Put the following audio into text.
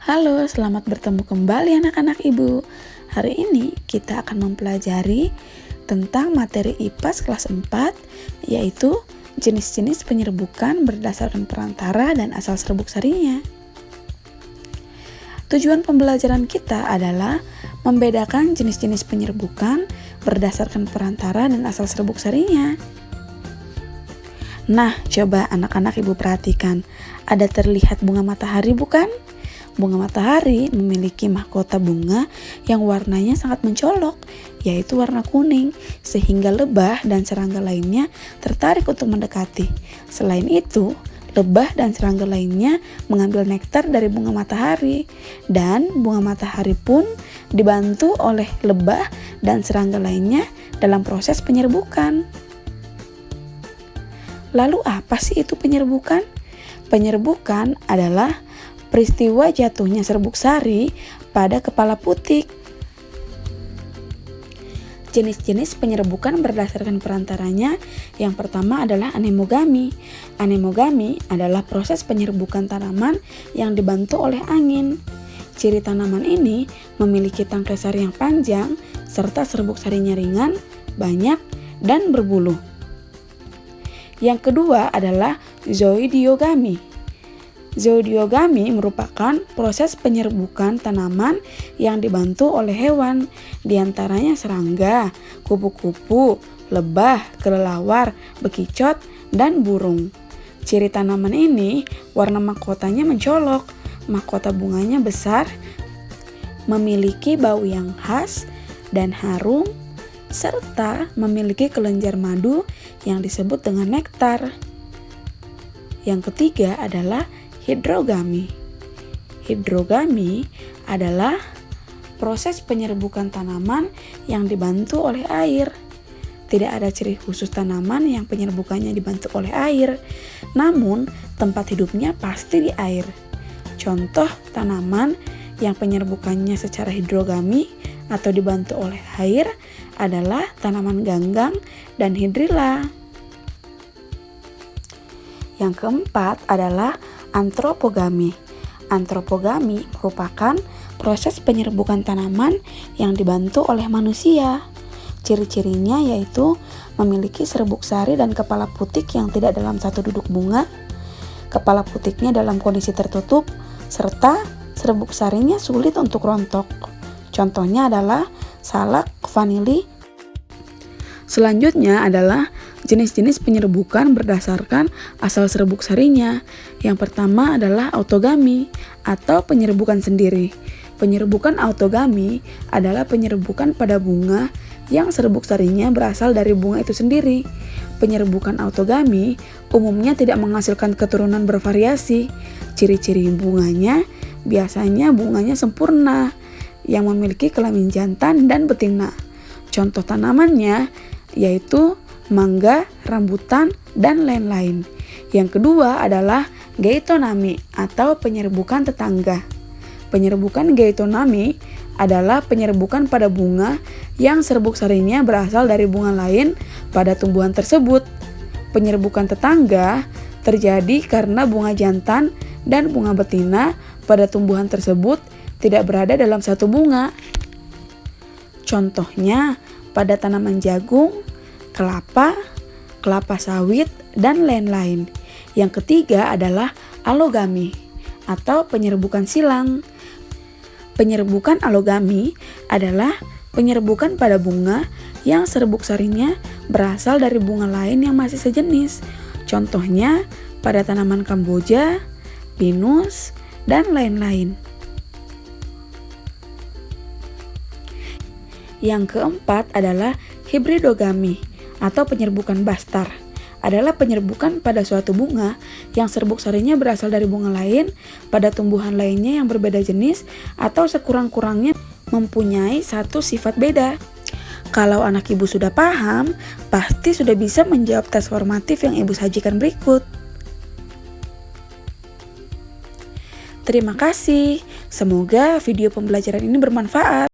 Halo, selamat bertemu kembali anak-anak ibu. Hari ini kita akan mempelajari tentang materi IPAS kelas 4, yaitu jenis-jenis penyerbukan berdasarkan perantara dan asal serbuk sarinya. Tujuan pembelajaran kita adalah membedakan jenis-jenis penyerbukan berdasarkan perantara dan asal serbuk sarinya. Nah, coba anak-anak ibu perhatikan, ada terlihat bunga matahari bukan? Bunga matahari memiliki mahkota bunga yang warnanya sangat mencolok, yaitu warna kuning, sehingga lebah dan serangga lainnya tertarik untuk mendekati. Selain itu, lebah dan serangga lainnya mengambil nektar dari bunga matahari, dan bunga matahari pun dibantu oleh lebah dan serangga lainnya dalam proses penyerbukan. Lalu apa sih itu penyerbukan? Penyerbukan adalah peristiwa jatuhnya serbuk sari pada kepala putik. Jenis-jenis penyerbukan berdasarkan perantaranya, yang pertama adalah anemogami. Anemogami adalah proses penyerbukan tanaman yang dibantu oleh angin. Ciri tanaman ini memiliki tangkai sari yang panjang, serta serbuk sarinya ringan, banyak, dan berbulu. Yang kedua adalah zoidiogami. Zoidiogami merupakan proses penyerbukan tanaman yang dibantu oleh hewan, diantaranya serangga, kupu-kupu, lebah, kelelawar, bekicot, dan burung. Ciri tanaman ini, warna mahkotanya mencolok, mahkota bunganya besar, memiliki bau yang khas dan harum, serta memiliki kelenjar madu yang disebut dengan nektar. Yang ketiga adalah hidrogami. Hidrogami adalah proses penyerbukan tanaman yang dibantu oleh air. Tidak ada ciri khusus tanaman yang penyerbukannya dibantu oleh air, namun tempat hidupnya pasti di air. Contoh tanaman yang penyerbukannya secara hidrogami atau dibantu oleh air adalah tanaman ganggang dan hidrilla. Yang keempat adalah antropogami. Antropogami merupakan proses penyerbukan tanaman yang dibantu oleh manusia. Ciri-cirinya yaitu memiliki serbuk sari dan kepala putik yang tidak dalam satu duduk bunga, kepala putiknya dalam kondisi tertutup, serta serbuk sarinya sulit untuk rontok. Contohnya adalah salak, vanili. Selanjutnya adalah jenis-jenis penyerbukan berdasarkan asal serbuk sarinya. Yang pertama adalah autogami atau penyerbukan sendiri. Penyerbukan autogami adalah penyerbukan pada bunga yang serbuk sarinya berasal dari bunga itu sendiri. Penyerbukan autogami umumnya tidak menghasilkan keturunan bervariasi. Ciri-ciri bunganya biasanya bunganya sempurna yang memiliki kelamin jantan dan betina. Contoh tanamannya yaitu mangga, rambutan, dan lain-lain. Yang kedua adalah geitonami atau penyerbukan tetangga. Penyerbukan geitonami adalah penyerbukan pada bunga yang serbuk sarinya berasal dari bunga lain pada tumbuhan tersebut. Penyerbukan tetangga terjadi karena bunga jantan dan bunga betina pada tumbuhan tersebut tidak berada dalam satu bunga. Contohnya pada tanaman jagung, kelapa, kelapa sawit, dan lain-lain. Yang ketiga adalah alogami atau penyerbukan silang. Penyerbukan alogami adalah penyerbukan pada bunga yang serbuk sarinya berasal dari bunga lain yang masih sejenis. Contohnya pada tanaman kamboja, pinus, dan lain-lain. Yang keempat adalah hibridogami atau penyerbukan bastar. Adalah penyerbukan pada suatu bunga yang serbuk sarinya berasal dari bunga lain pada tumbuhan lainnya yang berbeda jenis atau sekurang-kurangnya mempunyai satu sifat beda. Kalau anak ibu sudah paham, pasti sudah bisa menjawab tes formatif yang ibu sajikan berikut. Terima kasih. Semoga video pembelajaran ini bermanfaat.